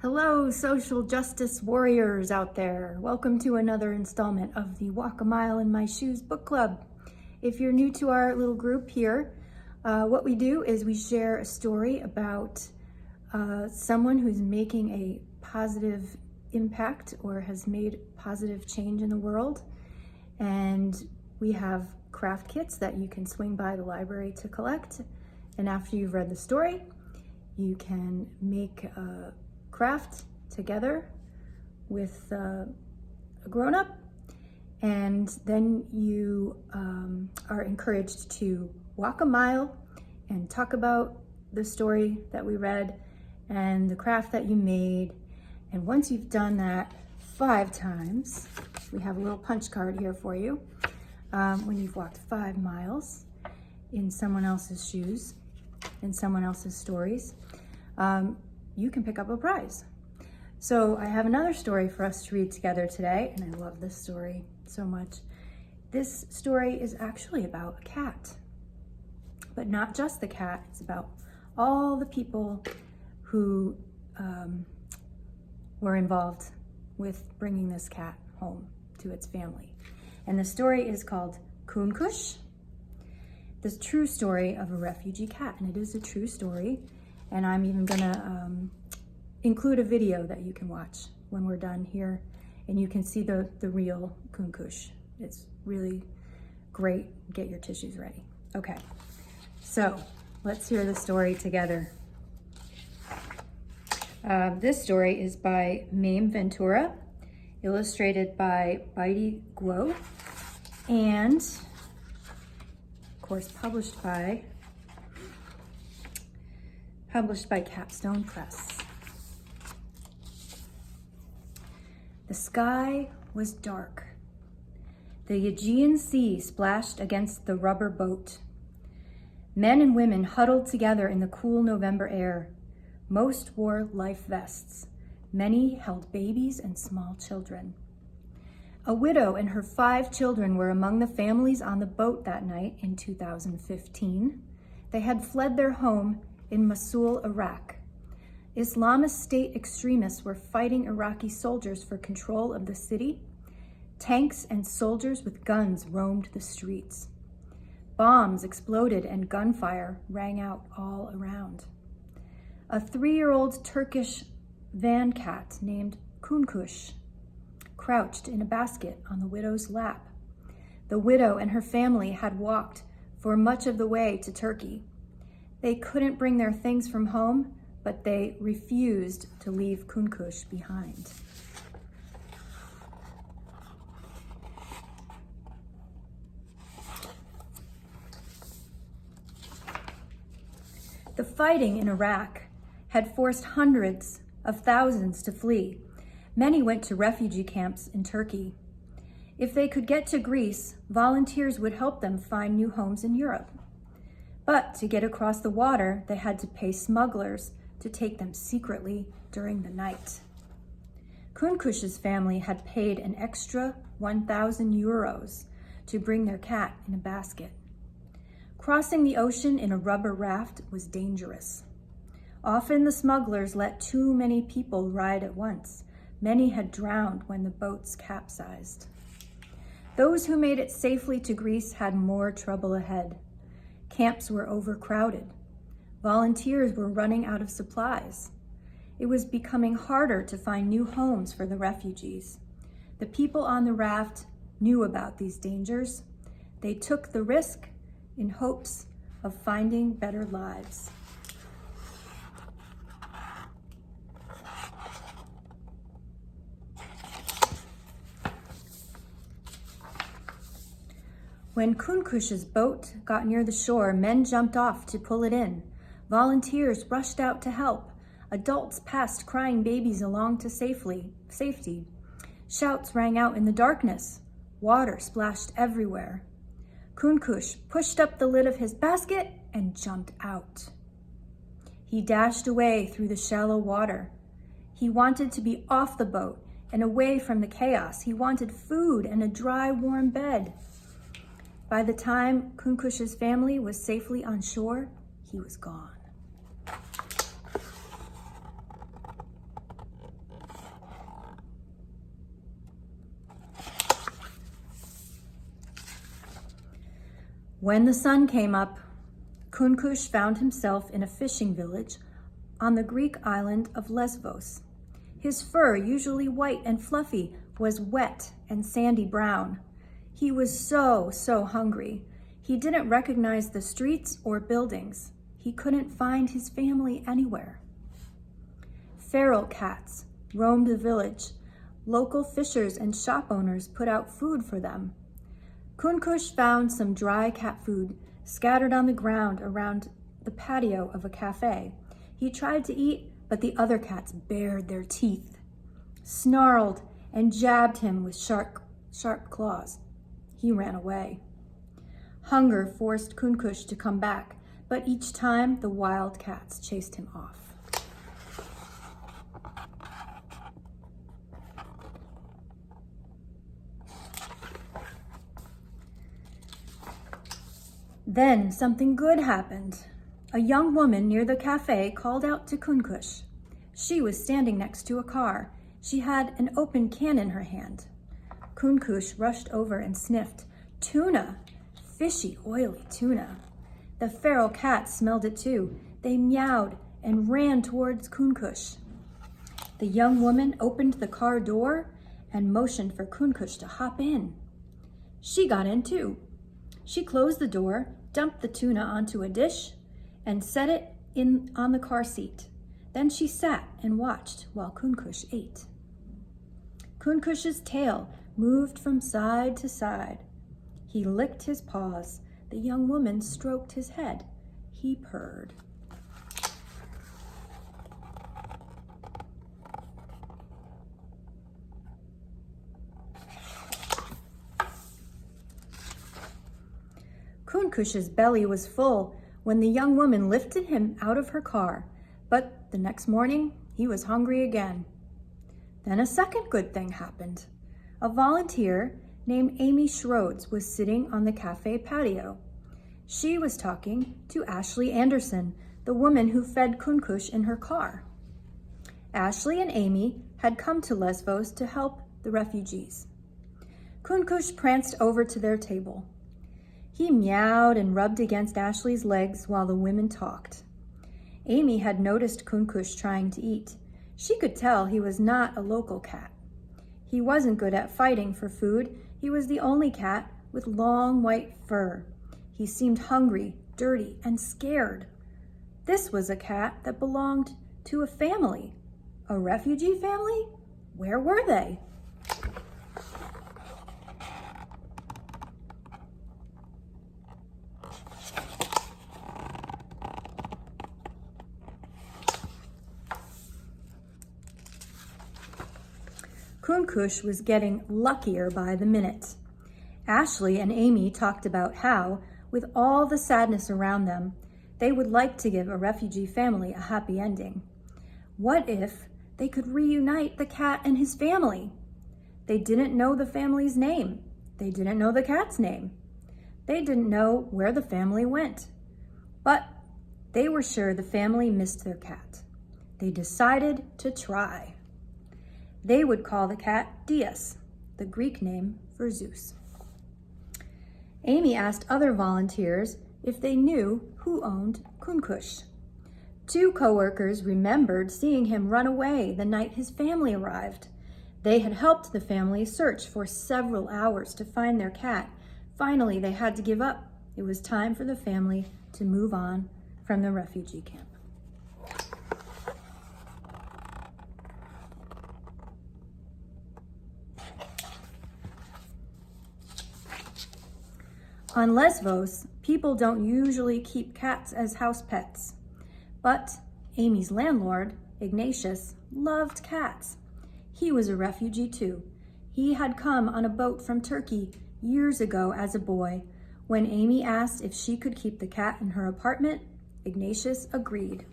Hello, social justice warriors out there. Welcome to another installment of the Walk a Mile in My Shoes book club. If you're new to our little group here, what we do is we share a story about someone who's making a positive impact or has made positive change in the world. And we have craft kits that you can swing by the library to collect. And after you've read the story, you can make a craft together with a grown-up, and then you are encouraged to walk a mile and talk about the story that we read and the craft that you made. And once you've done that 5 times, we have a little punch card here for you. When you've walked 5 miles in someone else's shoes, in someone else's stories, you can pick up a prize. So I have another story for us to read together today, and I love this story so much. This story is actually about a cat, but not just the cat. It's about all the people who were involved with bringing this cat home to its family. And the story is called Kunkush, the true story of a refugee cat. And it is a true story. And I'm even gonna include a video that you can watch when we're done here, and you can see the real Kunkush. It's really great. Get your tissues ready. Okay, so let's hear the story together. This story is by Mame Ventura, illustrated by Bitey Guo, and of course published by Capstone Press. The sky was dark. The Aegean Sea splashed against the rubber boat. Men and women huddled together in the cool November air. Most wore life vests. Many held babies and small children. A widow and her 5 children were among the families on the boat that night in 2015. They had fled their home in Mosul, Iraq. Islamist State extremists were fighting Iraqi soldiers for control of the city. Tanks and soldiers with guns roamed the streets. Bombs exploded and gunfire rang out all around. A 3-year-old Turkish van cat named Kunkush crouched in a basket on the widow's lap. The widow and her family had walked for much of the way to Turkey. They couldn't bring their things from home, but they refused to leave Kunkush behind. The fighting in Iraq had forced hundreds of thousands to flee. Many went to refugee camps in Turkey. If they could get to Greece, volunteers would help them find new homes in Europe. But to get across the water, they had to pay smugglers to take them secretly during the night. Kunkush's family had paid an extra 1,000 euros to bring their cat in a basket. Crossing the ocean in a rubber raft was dangerous. Often the smugglers let too many people ride at once. Many had drowned when the boats capsized. Those who made it safely to Greece had more trouble ahead. Camps were overcrowded. Volunteers were running out of supplies. It was becoming harder to find new homes for the refugees. The people on the raft knew about these dangers. They took the risk in hopes of finding better lives. When Kunkush's boat got near the shore, men jumped off to pull it in. Volunteers rushed out to help. Adults passed crying babies along to safety. Shouts rang out in the darkness. Water splashed everywhere. Kunkush pushed up the lid of his basket and jumped out. He dashed away through the shallow water. He wanted to be off the boat and away from the chaos. He wanted food and a dry, warm bed. By the time Kunkush's family was safely on shore, he was gone. When the sun came up, Kunkush found himself in a fishing village on the Greek island of Lesbos. His fur, usually white and fluffy, was wet and sandy brown. He was so hungry. He didn't recognize the streets or buildings. He couldn't find his family anywhere. Feral cats roamed the village. Local fishers and shop owners put out food for them. Kunkush found some dry cat food scattered on the ground around the patio of a cafe. He tried to eat, but the other cats bared their teeth, snarled, and jabbed him with sharp claws. He ran away. Hunger forced Kunkush to come back, but each time the wild cats chased him off. Then something good happened. A young woman near the cafe called out to Kunkush. She was standing next to a car. She had an open can in her hand. Kunkush rushed over and sniffed. Tuna! Fishy, oily tuna. The feral cats smelled it too. They meowed and ran towards Kunkush. The young woman opened the car door and motioned for Kunkush to hop in. She got in too. She closed the door, dumped the tuna onto a dish, and set it on the car seat. Then she sat and watched while Kunkush ate. Kunkush's tail moved from side to side. He licked his paws. The young woman stroked his head. He purred. Kunkush's belly was full when the young woman lifted him out of her car, but the next morning he was hungry again. Then a second good thing happened. A volunteer named Amy Schroeds was sitting on the cafe patio. She was talking to Ashley Anderson, the woman who fed Kunkush in her car. Ashley and Amy had come to Lesbos to help the refugees. Kunkush pranced over to their table. He meowed and rubbed against Ashley's legs while the women talked. Amy had noticed Kunkush trying to eat. She could tell he was not a local cat. He wasn't good at fighting for food. He was the only cat with long white fur. He seemed hungry, dirty, and scared. This was a cat that belonged to a family. A refugee family? Where were they? Kunkush was getting luckier by the minute. Ashley and Amy talked about how, with all the sadness around them, they would like to give a refugee family a happy ending. What if they could reunite the cat and his family? They didn't know the family's name. They didn't know the cat's name. They didn't know where the family went. But they were sure the family missed their cat. They decided to try. They would call the cat Dias, the Greek name for Zeus. Amy asked other volunteers if they knew who owned Kunkush. 2 coworkers remembered seeing him run away the night his family arrived. They had helped the family search for several hours to find their cat. Finally, they had to give up. It was time for the family to move on from the refugee camp. On Lesbos, people don't usually keep cats as house pets. But Amy's landlord, Ignatius, loved cats. He was a refugee too. He had come on a boat from Turkey years ago as a boy. When Amy asked if she could keep the cat in her apartment, Ignatius agreed.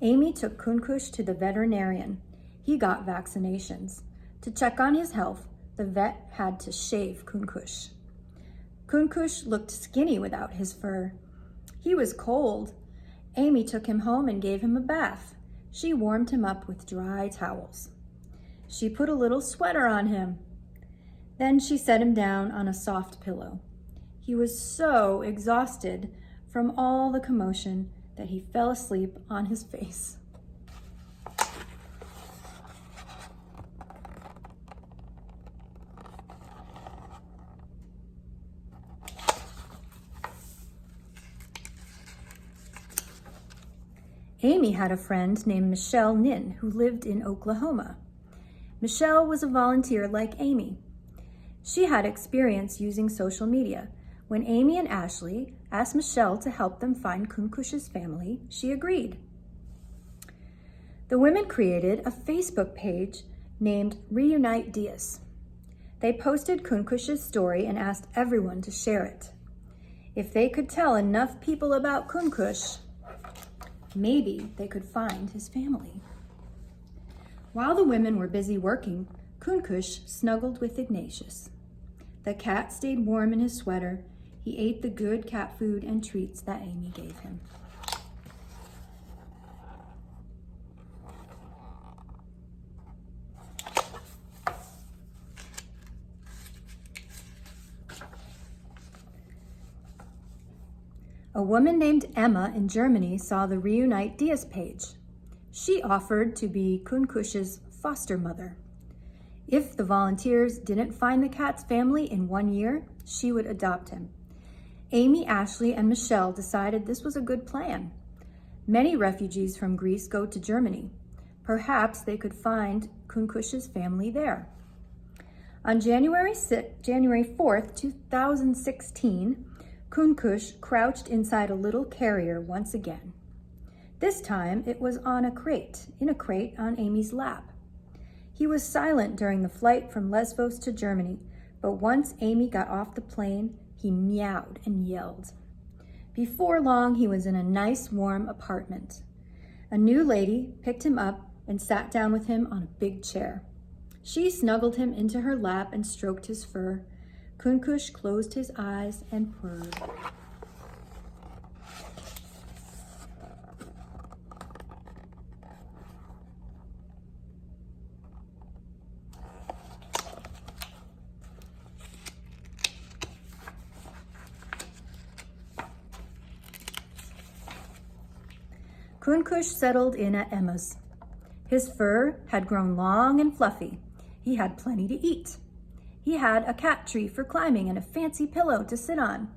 Amy took Kunkush to the veterinarian. He got vaccinations. To check on his health, the vet had to shave Kunkush. Kunkush looked skinny without his fur. He was cold. Amy took him home and gave him a bath. She warmed him up with dry towels. She put a little sweater on him. Then she set him down on a soft pillow. He was so exhausted from all the commotion that he fell asleep on his face. Amy had a friend named Michelle Nin who lived in Oklahoma. Michelle was a volunteer like Amy. She had experience using social media. When Amy and Ashley asked Michelle to help them find Kunkush's family, she agreed. The women created a Facebook page named Reunite Dias. They posted Kunkush's story and asked everyone to share it. If they could tell enough people about Kunkush, maybe they could find his family. While the women were busy working, Kunkush snuggled with Ignatius. The cat stayed warm in his sweater. He ate the good cat food and treats that Amy gave him. A woman named Emma in Germany saw the Reunite Dias page. She offered to be Kunkush's foster mother. If the volunteers didn't find the cat's family in 1 year, she would adopt him. Amy, Ashley, and Michelle decided this was a good plan. Many refugees from Greece go to Germany. Perhaps they could find Kunkush's family there. On January 4th, 2016, Kunkush crouched inside a little carrier once again. This time it was in a crate on Amy's lap. He was silent during the flight from Lesbos to Germany, but once Amy got off the plane, he meowed and yelled. Before long, he was in a nice warm apartment. A new lady picked him up and sat down with him on a big chair. She snuggled him into her lap and stroked his fur. Kunkush closed his eyes and purred. Kunkush settled in at Emma's. His fur had grown long and fluffy. He had plenty to eat. He had a cat tree for climbing and a fancy pillow to sit on.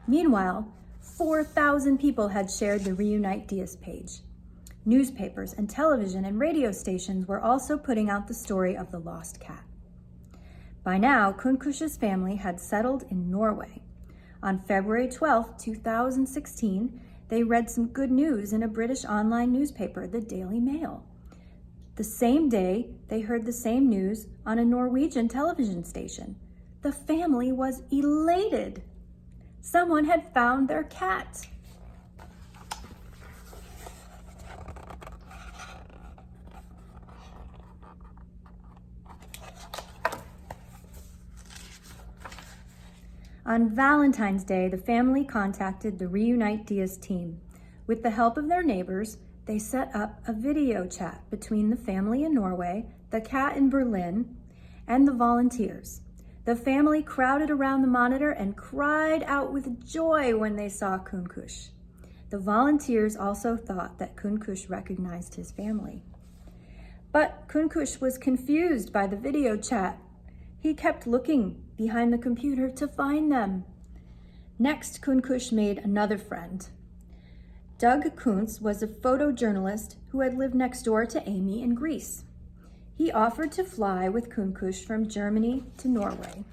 Meanwhile, 4,000 people had shared the Reunite Dias page. Newspapers and television and radio stations were also putting out the story of the lost cat. By now, Kunkush's family had settled in Norway. On February 12, 2016, they read some good news in a British online newspaper, the Daily Mail. The same day, they heard the same news on a Norwegian television station. The family was elated. Someone had found their cat. On Valentine's Day, the family contacted the Reunite Dias team. With the help of their neighbors, they set up a video chat between the family in Norway, the cat in Berlin, and the volunteers. The family crowded around the monitor and cried out with joy when they saw Kunkush. The volunteers also thought that Kunkush recognized his family. But Kunkush was confused by the video chat. He kept looking behind the computer to find them. Next, Kunkush made another friend. Doug Kuntz was a photojournalist who had lived next door to Amy in Greece. He offered to fly with Kunkush from Germany to Norway.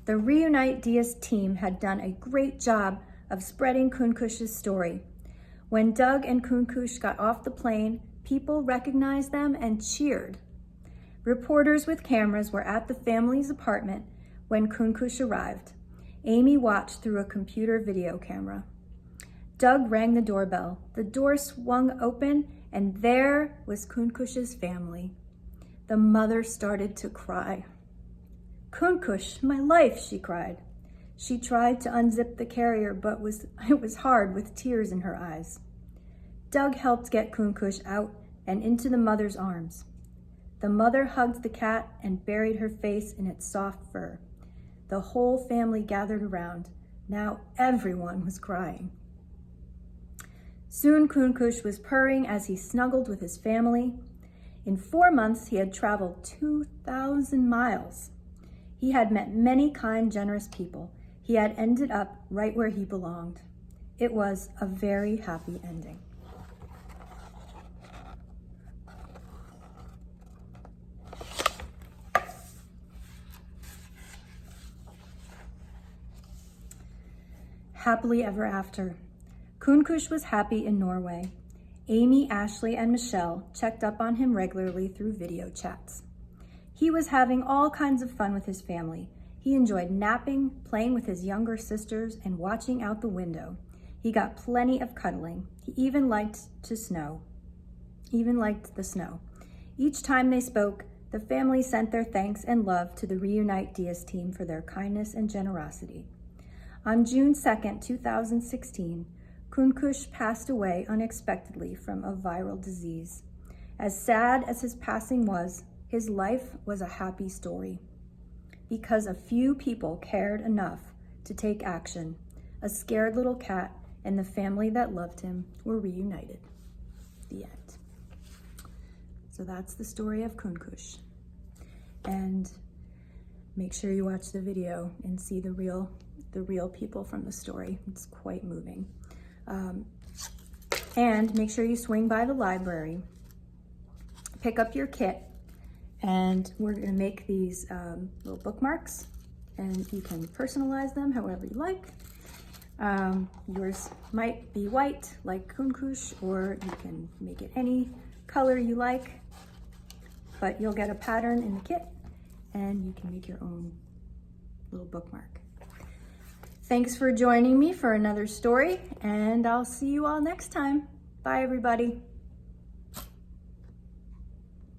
The Reunite Dias team had done a great job of spreading Kunkush's story. When Doug and Kunkush got off the plane, people recognized them and cheered. Reporters with cameras were at the family's apartment when Kunkush arrived. Amy watched through a computer video camera. Doug rang the doorbell. The door swung open, and there was Kunkush's family. The mother started to cry. "Kunkush, my life," she cried. She tried to unzip the carrier, but it was hard with tears in her eyes. Doug helped get Kunkush out and into the mother's arms. The mother hugged the cat and buried her face in its soft fur. The whole family gathered around. Now everyone was crying. Soon Kunkush was purring as he snuggled with his family. In 4 months, he had traveled 2,000 miles. He had met many kind, generous people. He had ended up right where he belonged. It was a very happy ending. Happily ever after. Kunkush was happy in Norway. Amy, Ashley, and Michelle checked up on him regularly through video chats. He was having all kinds of fun with his family. He enjoyed napping, playing with his younger sisters, and watching out the window. He got plenty of cuddling. He even liked the snow. Each time they spoke, the family sent their thanks and love to the Reunite Diaz team for their kindness and generosity. On June 2nd, 2016, Kunkush passed away unexpectedly from a viral disease. As sad as his passing was, his life was a happy story. Because a few people cared enough to take action, a scared little cat and the family that loved him were reunited. The end. So that's the story of Kunkush. And make sure you watch the video and see the real people from the story. It's quite moving. And make sure you swing by the library, pick up your kit, and we're gonna make these little bookmarks, and you can personalize them however you like. Yours might be white like Kunkush, or you can make it any color you like, but you'll get a pattern in the kit and you can make your own little bookmark. Thanks for joining me for another story, and I'll see you all next time. Bye, everybody.